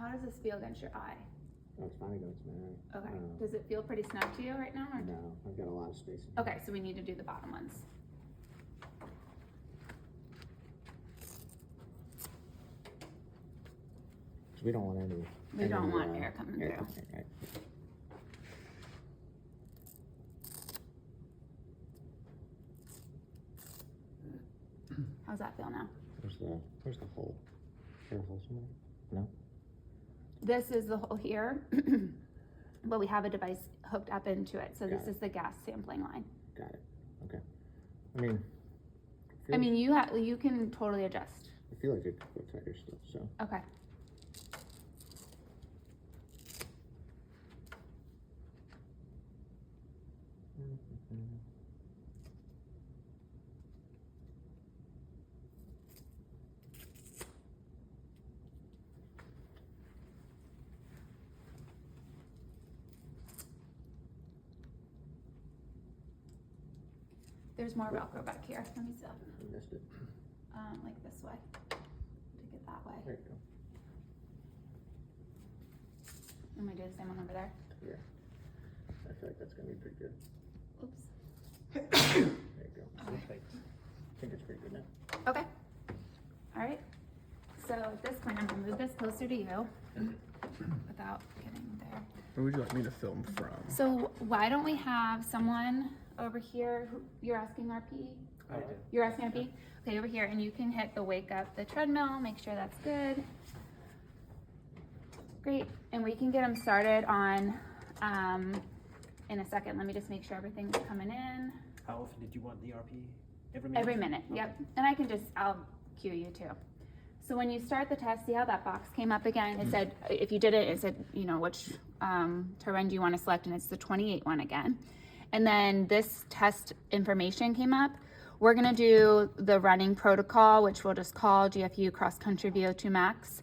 How does this feel against your eye? Oh, it's fine against my eye. Okay. Does it feel pretty snug to you right now? Or? No, I've got a lot of space. Okay, so we need to do the bottom ones. We don't want any. We don't want air coming through. Right. How's that feel now? Where's the hole? Is there a hole somewhere? No? This is the hole here, but we have a device hooked up into it. So this is the gas sampling line. Got it. Okay. I mean, you can totally adjust. I feel like it could go tighter still, so. Okay. There's more Velcro back here. Let me see. I missed it. Like this way. Take it that way. There you go. I'm gonna do the same one over there. Yeah. I feel like that's gonna be pretty good. Oops. There you go. Okay. I think it's pretty good now. Okay. All right. So at this point, I'm gonna move this closer to you without getting there. Where would you like me to film from? So why don't we have someone over here? You're asking RP? I do. You're asking RP? Okay, over here, and you can hit the wake up the treadmill, make sure that's good. Great, and we can get them started on, in a second. Let me just make sure everything's coming in. How often did you want the RP? Every minute? Every minute, yep. And I can I'll cue you too. So when you start the test, see how that box came up again? It said, if you did it, it said, you know, which turbine do you want to select? And it's the 28 one again. And then this test information came up. We're gonna do the running protocol, which we'll just call GFU Cross Country VO2max.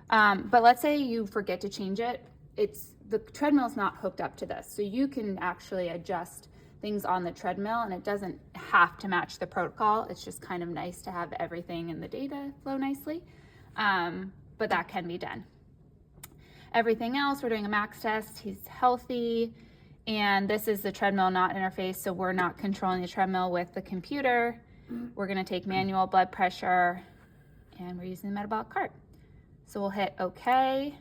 But let's say you forget to change it. The treadmill is not hooked up to this. So you can actually adjust things on the treadmill and it doesn't have to match the protocol. It's just kind of nice to have everything in the data flow nicely. But that can be done. Everything else, we're doing a max test. He's healthy. And this is the treadmill not interface, so we're not controlling the treadmill with the computer. We're gonna take manual blood pressure and we're using the metabolic cart. So we'll hit okay.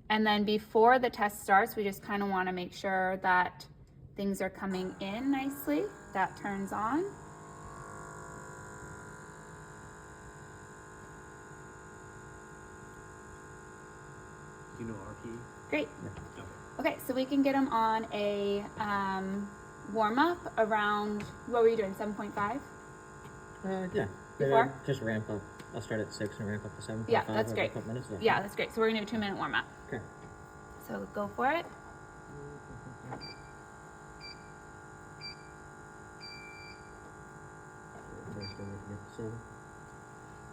And then before the test starts, we just kind of wanna make sure that things are coming in nicely. That turns on. You know RP? Great. Okay. Okay, so we can get them on a warm-up around, what were you doing, 7.5? Yeah. Before? Just ramp up. I'll start at 6 and ramp up to 7.5. Yeah, that's great. A couple minutes left. Yeah, that's great. So we're gonna do a 2-minute warm-up. Okay. So go for it.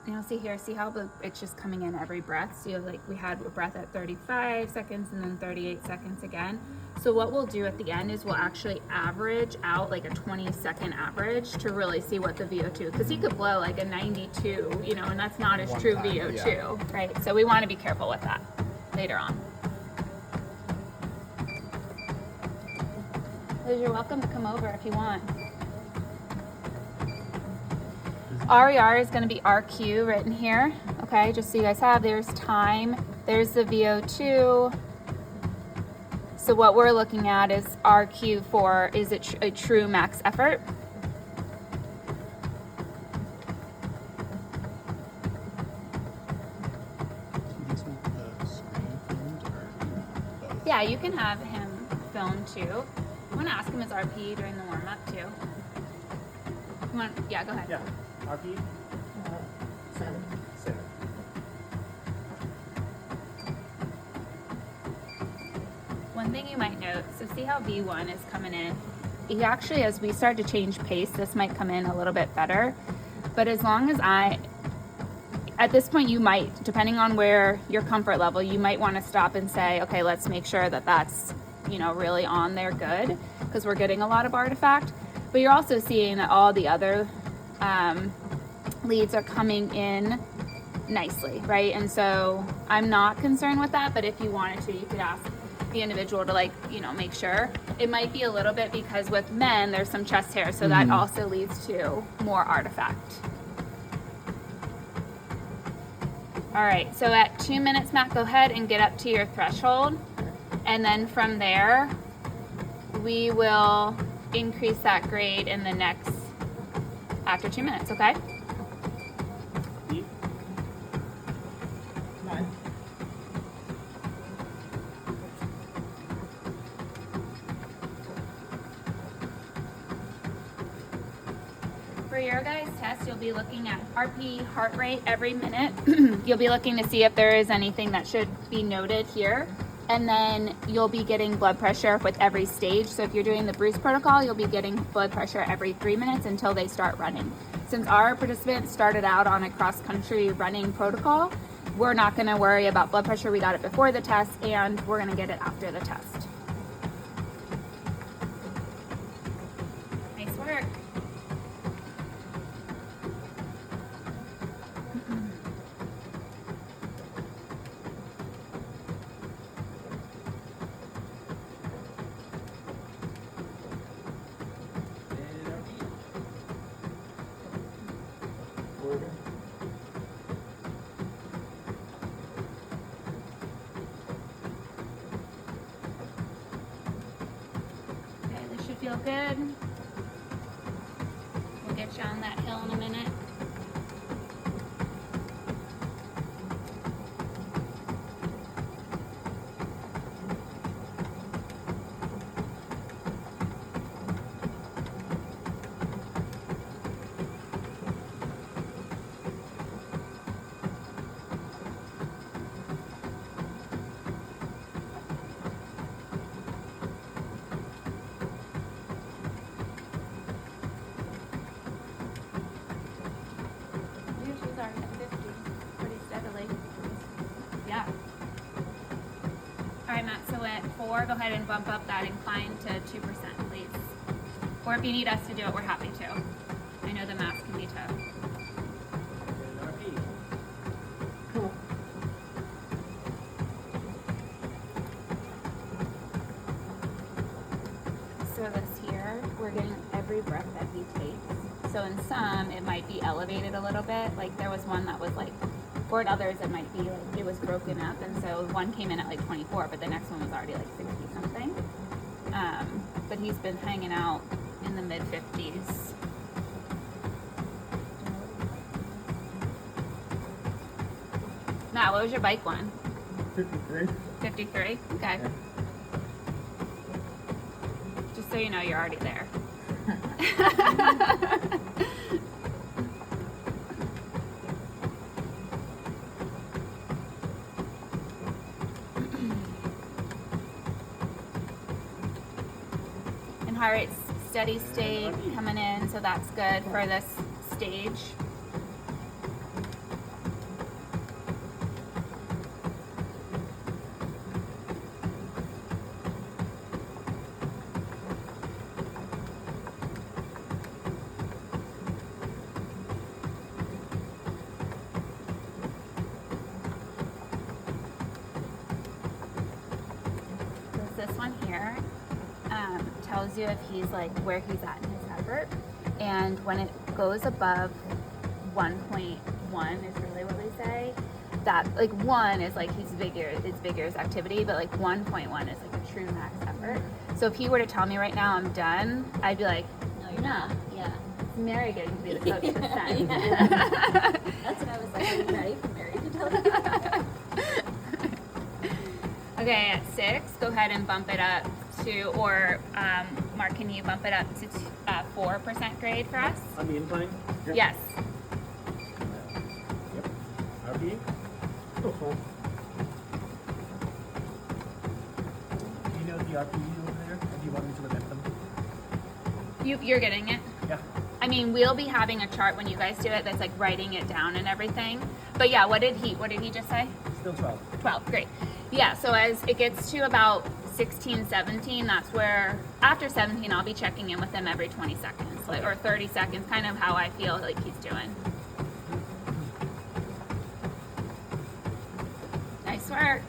And you'll see here, see how it's just coming in every breath. So you have, like, we had a breath at 35 seconds and then 38 seconds again. So what we'll do at the end is we'll actually average out like a 20-second average to really see what the VO2, because he could blow like a 92, you know, and that's not his true VO2, right? So we want to be careful with that later on. Liz, you're welcome to come over if you want. RER is going to be RQ written here, okay, just so you guys have. There's time, there's the VO2. So what we're looking at is RQ for, is it a true max effort? Yeah, you can have him filmed too. I want to ask him his RP during the warm-up too. You want, yeah, go ahead. Yeah. RP? 7. One thing you might note, so see how V1 is coming in. He actually, as we start to change pace, this might come in a little bit better. But as long as at this point you might, depending on where your comfort level, you might want to stop and say, okay, let's make sure that that's, you know, really on there good, because we're getting a lot of artifact. But you're also seeing that all the other leads are coming in nicely, right? And so I'm not concerned with that, but if you wanted to, you could ask the individual to, like, you know, make sure. It might be a little bit because with men there's some chest hair, so that also leads to more artifact. All right, so at 2 minutes, Matt, go ahead and get up to your threshold, and then from there we will increase that grade in the next after 2 minutes. Okay. Deep. 9. For your guys' test, you'll be looking at RP, heart rate every minute. You'll be looking to see if there is anything that should be noted here. And then you'll be getting blood pressure with every stage. So if you're doing the Bruce protocol, you'll be getting blood pressure every 3 minutes until they start running. Since our participants started out on a cross-country running protocol, we're not gonna worry about blood pressure. We got it before the test, and we're gonna get it after the test. Nice work. And RP. Okay, this should feel good. We'll get you on that hill in a minute. Yeah, she's already at 50 pretty steadily. Yeah. All right, Matt, so at 4, go ahead and bump up that incline to 2%, please. Or if you need us to do it, we're happy to. I know the math can be tough. And RP. So this here, we're getting every breath that he takes. So in some, it might be elevated a little bit. Like there was one that was like, or in others, it might be like it was broken up. And so one came in at like 24, but the next one was already like 60 something. But he's been hanging out in the mid 50s. Matt, what was your bike one? 53. 53? Okay. Just so you know, you're already there. And heart rate's steady state coming in, so that's good for this stage. This one here tells you if he's like where he's at in his effort, and when it goes above 1.1 is really what we say. That like 1 is like he's it's vigorous activity, but like 1.1 is like a true max effort. So if he were to tell me right now I'm done, I'd be like, No, you're not. Yeah. it's Mary getting to be the coach this time. That's what I was like. Are you ready for Mary to tell you? Okay, at 6, go ahead and bump it up to, or Mark, can you bump it up to 4% grade for us? On the incline. Yes. Yep. RP. Still full. Do you know the RP over there? Or do you want me to limit them? You're getting it? Yeah. I mean, we'll be having a chart when you guys do it that's like writing it down and everything. But yeah, what did he just say? Still 12. 12, great. Yeah, so as it gets to about 16, 17, that's where, after 17, I'll be checking in with him every 20 seconds, like, or 30 seconds, kind of how I feel like he's doing. work.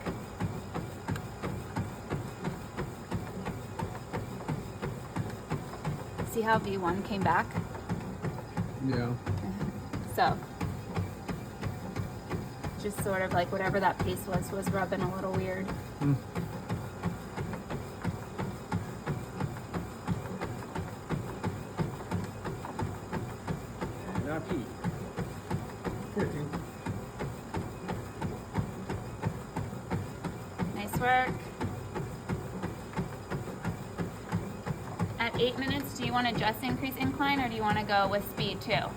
See how V1 came back? Yeah. So, just sort of like whatever that pace was rubbing a little weird. Hmm. And RP. 14. Nice work. At 8 minutes, do you want to just increase incline or do you want to go with speed too?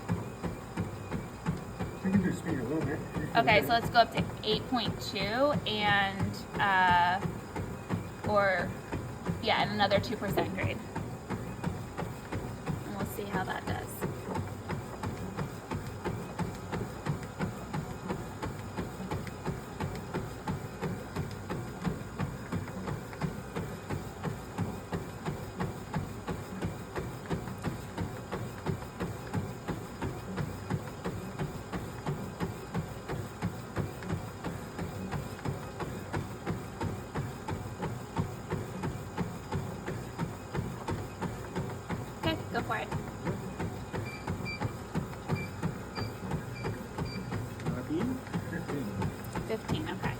We can do speed a little bit. Okay, so let's go up to 8.2 and, and another 2% grade. And we'll see how that does. Okay, go for it. RP. 15. 15, okay.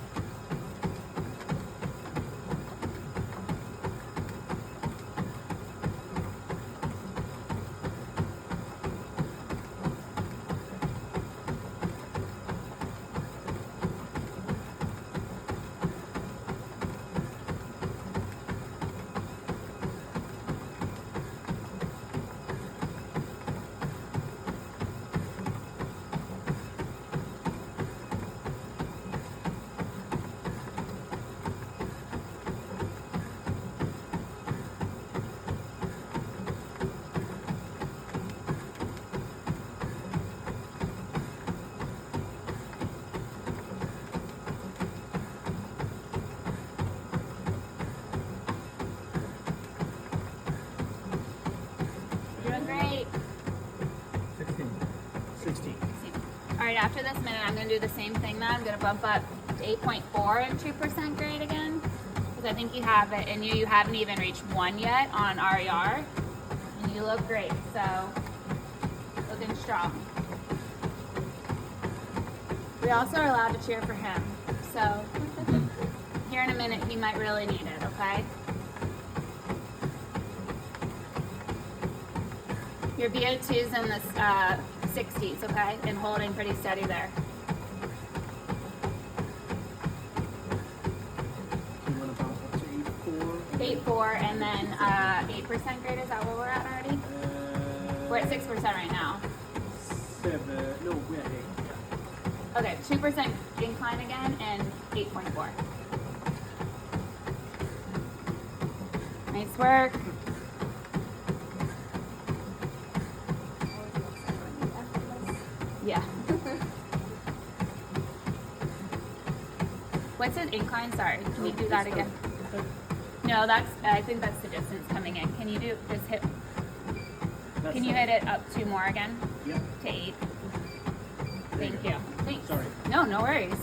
You're doing great. 16. 16. All right, after this minute, I'm gonna do the same thing now. I'm gonna bump up to 8.4 and 2% grade again, because I think you have it, and you haven't even reached 1 yet on RER, and you look great, so looking strong. We also are allowed to cheer for him, so here in a minute, he might really need it, okay? Your VO2's in the 60s, okay? And holding pretty steady there. You want to bump up to 8.4? 8.4 and then 8% grade, is that where we're at already? We're at 6% right now. 7. No, we're at 8. Yeah. Okay, 2% incline again and 8.4. Nice work. Yeah. What's an incline? Sorry, can you do that again? No, I think that's the distance coming in. Can you just hit, can you hit it up 2 more again? Yep. To 8. Thank you. Thanks. Sorry. No, no worries.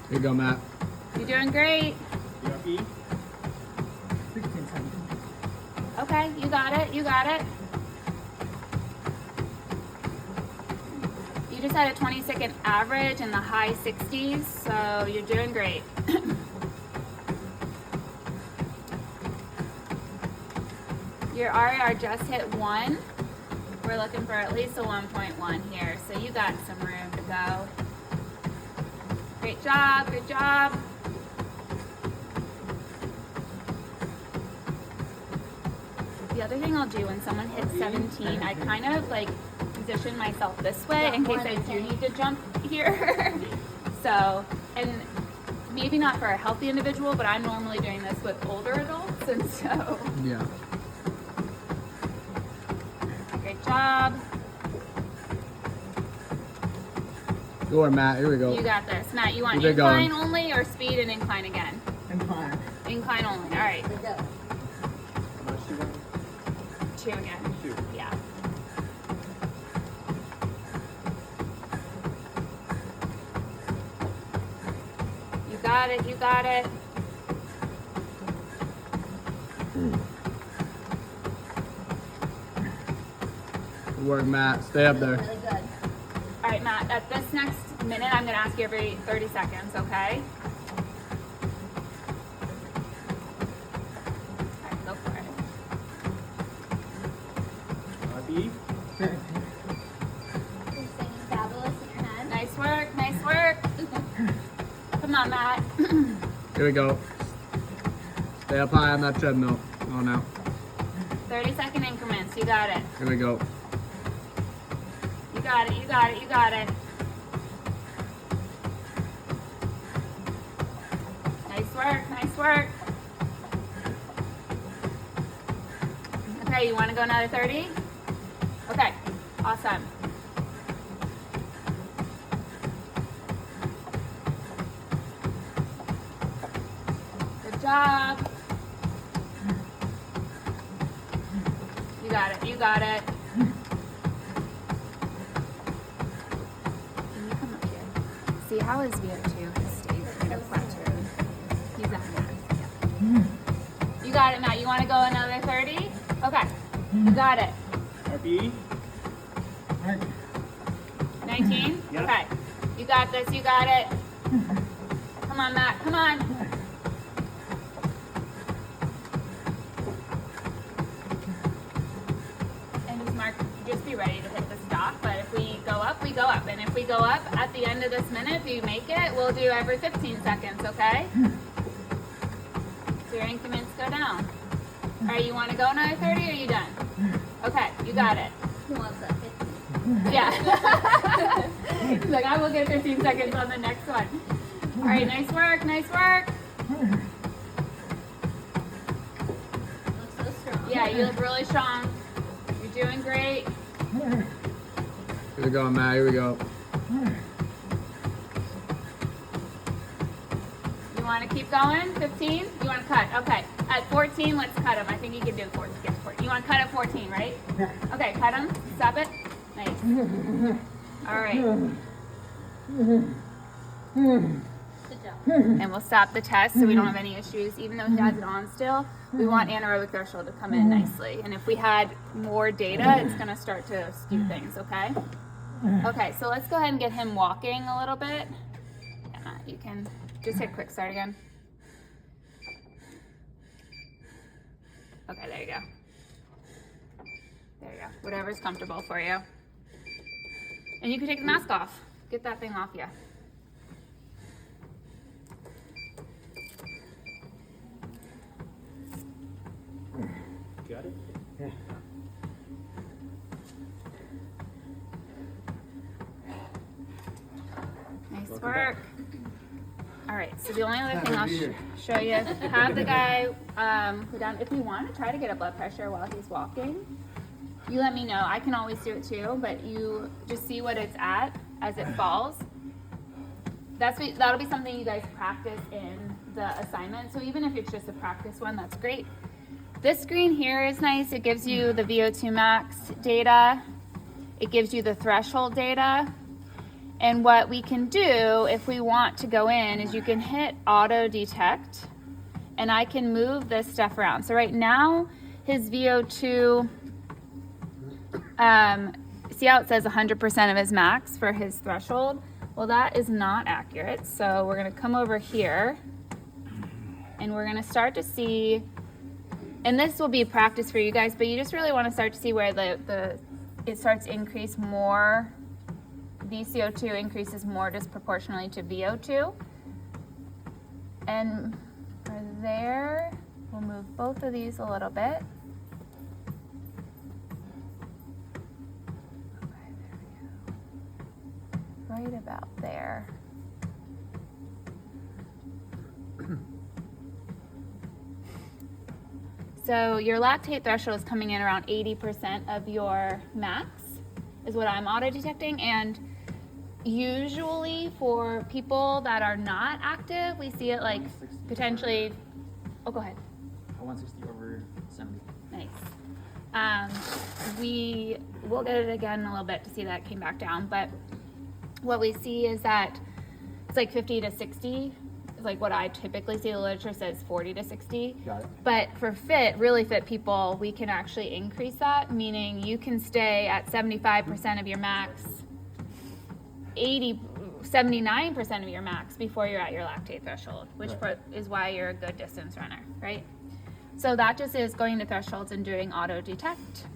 Here you go, Matt. You're doing great. RP. 16, 17. Okay, you got it. You got it. You just had a 20-second average in the high 60s, so you're doing great. Your RER just hit 1. We're looking for at least a 1.1 here, so you got some room to go. Great job, good job. The other thing I'll do when someone hits 17, I kind of like position myself this way in case I do need to jump here. So, and maybe not for a healthy individual, but I'm normally doing this with older adults, and so Yeah. great job. Go on, Matt. Here we go. You got this. Matt, you want Keep it incline going. only or speed and incline again? Incline. Incline only. All right. We go. How much you want? 2 again. 2. Yeah. got it, you got it. Good work, Matt. Stay up there. Really good. All right, Matt, at this next minute, I'm gonna ask you every 30 seconds, okay? All right, go for it. RPE. You're saying fabulous in your head. Nice work, nice work. Come on, Matt. Here we go. Stay up high on that treadmill. Come on now. 30-second increments, you got it. Here we go. You got it, you got it, you got it. Nice work, nice work. Okay, you wanna go another 30? Okay, awesome. Good job. You got it, you got it. Can you come up here? See how his VO2 has stayed kind of plateaued. He's at max. Yeah. You got it, Matt. You want to go another 30? Okay. You got it. RPE. 19? Yep. Okay. You got this. You got it. Come on, Matt. Come on. And just mark, just be ready to hit the stop. But if we go up, we go up. And if we go up at the end of this minute, if you make it, we'll do every 15 seconds, okay? So your increments go down. All right, you want to go another 30 or are you done? Okay, you got it. Who wants that 50? Yeah. He's like, I will get 15 seconds on the next one. All right, nice work, nice work. Looks so strong. Yeah, you look really strong. You're doing great. Here we go, Matt. Here we go. You want to keep going? 15? You want to cut? Okay. At 14, let's cut him. I think you can do 14. Get 14. You want to cut at 14, right? Okay, cut him. Stop it. Nice. All right. Good job. And we'll stop the test so we don't have any issues. Even though he has it on still, we want anaerobic threshold to come in nicely. And if we had more data, it's going to start to skew things, okay? Okay, so let's go ahead and get him walking a little bit. Yeah, Matt, you can just hit quick start again. Okay, there you go. There you go. Whatever's comfortable for you. And you can take the mask off. Get that thing off you. Got it. Nice work. All right, so the only other thing I'll show you, have the guy put down, if you want to try to get a blood pressure while he's walking, you let me know. I can always do it too, but you just see what it's at as it falls. That'll be something you guys practice in the assignment. So even if it's just a practice one, that's great. This screen here is nice. It gives you the VO2max data. It gives you the threshold data. And what we can do if we want to go in is you can hit auto detect and I can move this stuff around. So right now his VO2, see how it says 100% of his max for his threshold? Well, that is not accurate. So we're gonna come over here and we're gonna start to see, and this will be practice for you guys, but you just really wanna start to see where it starts to increase more. VCO2 increases more disproportionately to VO2. And for there, we'll move both of these a little bit. Okay, there we go. Right about there. So your lactate threshold is coming in around 80% of your max, is what I'm auto detecting. And usually for people that are not active, we see it like potentially, oh, go ahead. 160 over 70. Nice. We will get it again in a little bit to see that it came back down, but what we see is that it's like 50 to 60 like what I typically see. The literature says 40 to 60. Got it. But for really fit people, we can actually increase that, meaning you can stay at 75% of your max, 79% of your max before you're at your lactate threshold, which Right. is why you're a good distance runner, right? So that just is going to thresholds and doing auto detect.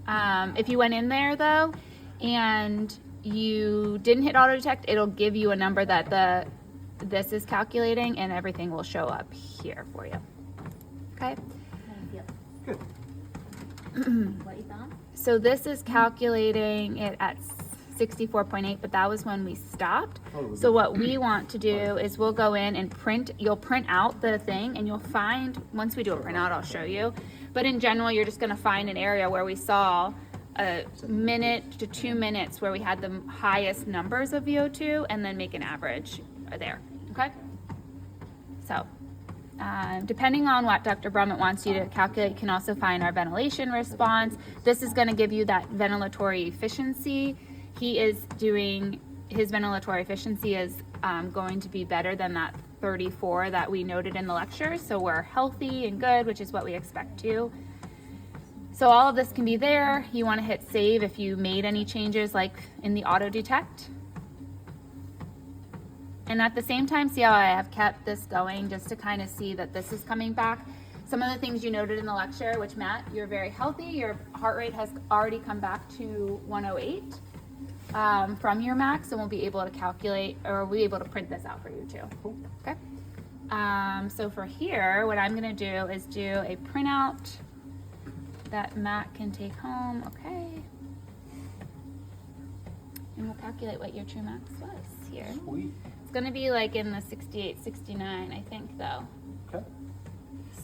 If you went in there though, and you didn't hit auto detect, it'll give you a number that this is calculating, and everything will show up here for you. Okay. Good. What you found? So this is calculating it at 64.8, but that was when we stopped. Oh, So what we want to do is we'll go in and you'll print out the thing, and you'll find, once we do a printout, I'll show you. But in general, you're just gonna find an area where we saw a minute to 2 minutes where we had the highest numbers of VO2, and then make an average there, okay? So, depending on what Dr. Brummett wants you to calculate, you can also find our ventilation response. This is gonna give you that ventilatory efficiency. He is doing, his ventilatory efficiency is going to be better than that 34 that we noted in the lecture. So we're healthy and good, which is what we expect to. So all of this can be there. You want to hit save if you made any changes like in the auto detect. And at the same time, see how I have kept this going just to kind of see that this is coming back. Some of the things you noted in the lecture, which Matt, you're very healthy. Your heart rate has already come back to 108 from your max, and we'll be able to calculate, or we'll be able to print this out for you too. Okay. So for here, what I'm gonna do is do a printout that Matt can take home, okay? And we'll calculate what your true max was here. Sweet. It's gonna be like in the 68, 69, I think though. Okay.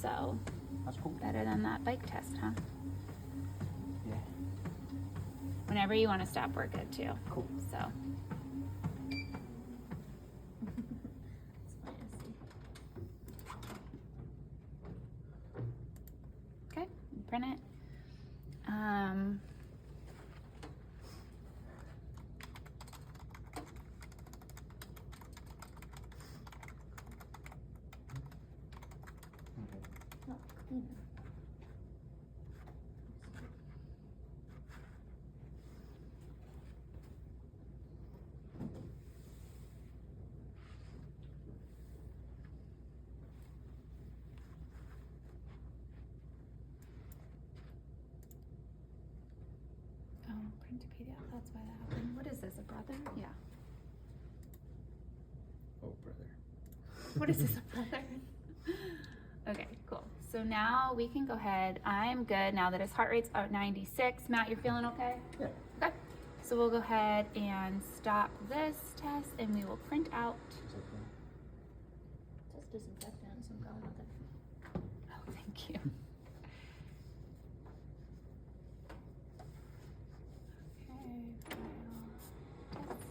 So, That's cool. better than that bike test, huh? Yeah. Whenever you wanna stop, we're good too. Cool. So, okay, print it. Oh, clean. Oh, print to PDF, that's why that happened. What is this, a brother? Yeah. Oh, brother. What is this, a brother? Okay, cool. So now we can go ahead. I'm good now that his heart rate's at 96. Matt, you're feeling okay? Yeah. Okay. So we'll go ahead and stop this test, and we will print out. Just disinfectant, so I'm going with it. Oh, thank you. Okay, file, test.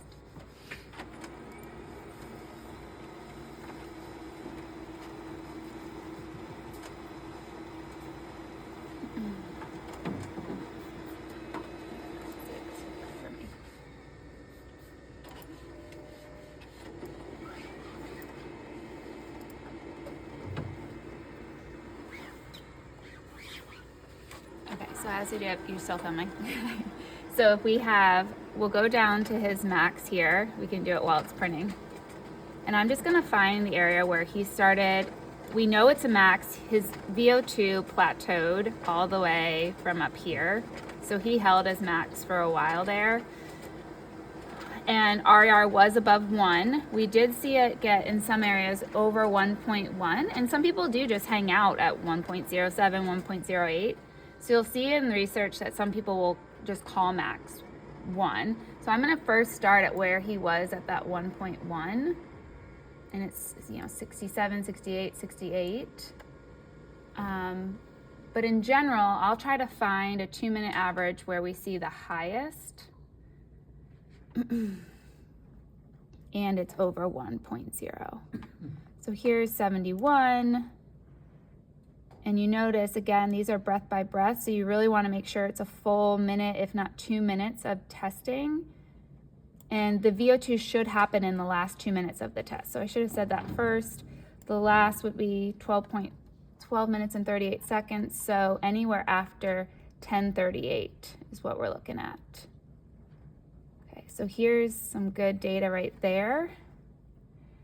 For me. Okay, so as you do it, you're still filming. So if we have, we'll go down to his max here. We can do it while it's printing. And I'm just gonna find the area where he started. We know it's a max. His VO2 plateaued all the way from up here. So he held his max for a while there. And RER was above 1. We did see it get in some areas over 1.1, and some people do just hang out at 1.07, 1.08. So you'll see in the research that some people will just call max 1. So I'm gonna first start at where he was at that 1.1, and it's 67, 68, 68. But in general, I'll try to find a 2-minute average where we see the highest. And it's over 1.0. So here's 71. And you notice, again, these are breath by breath, so you really want to make sure it's a full minute, if not 2 minutes of testing. And the VO2 should happen in the last 2 minutes of the test. So I should have said that first. The last would be 12 minutes and 38 seconds. So anywhere after 10:38 is what we're looking at. Okay, so here's some good data right there.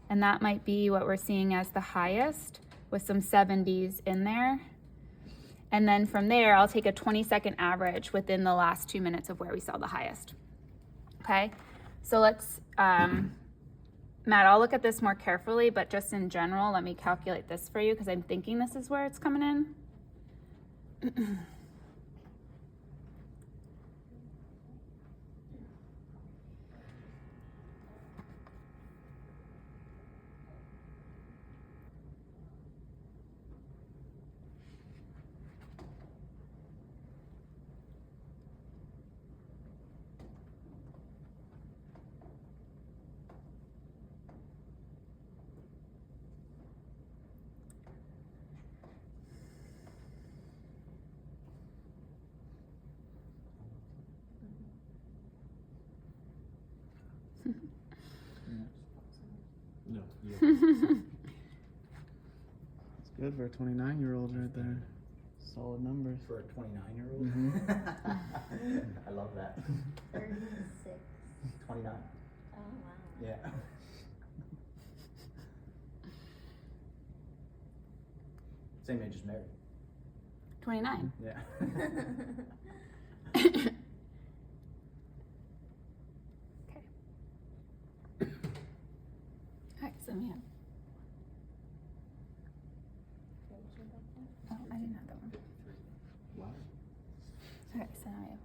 And that might be what we're seeing as the highest, with some 70s in there. And then from there, I'll take a 20-second average within the last 2 minutes of where we saw the highest. Okay, so let's, Matt, I'll look at this more carefully, but just in general, let me calculate this for you because I'm thinking this is where it's coming in. No. It's good for a 29-year-old right there. Solid numbers. For a 29-year-old? I love that. 36. 29. Oh, wow. Yeah. Same age as Mary. 29. Yeah. Okay. All right, so let me have. Oh, I didn't have that one. Wow. Okay, so now I have.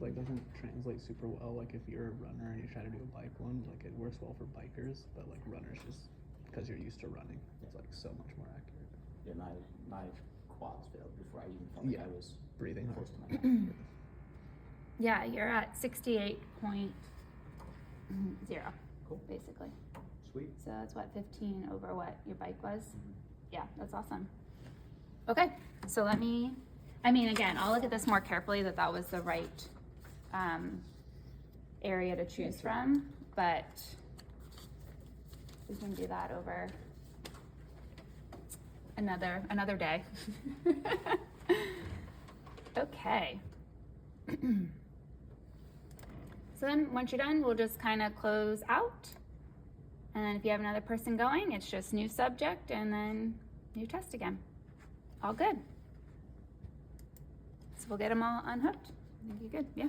Like doesn't translate super well. Like if you're a runner and you try to do a bike one, like it works well for bikers, but like runners just because you're used to running, it's like so much more accurate. Yeah, my quads failed before I even felt like Yeah. I was Breathing hard. close to my back. Yeah, you're at 68.0, Cool. basically. Sweet. So that's what, 15 over what your bike was? Yeah, that's awesome. Okay, so let me, I mean, again, I'll look at this more carefully that was the right area to choose from, but we can do that over another day. Okay. So then once you're done, we'll just kind of close out. And then if you have another person going, it's just new subject and then new test again. All good. So we'll get them all unhooked. I think you're good, yeah.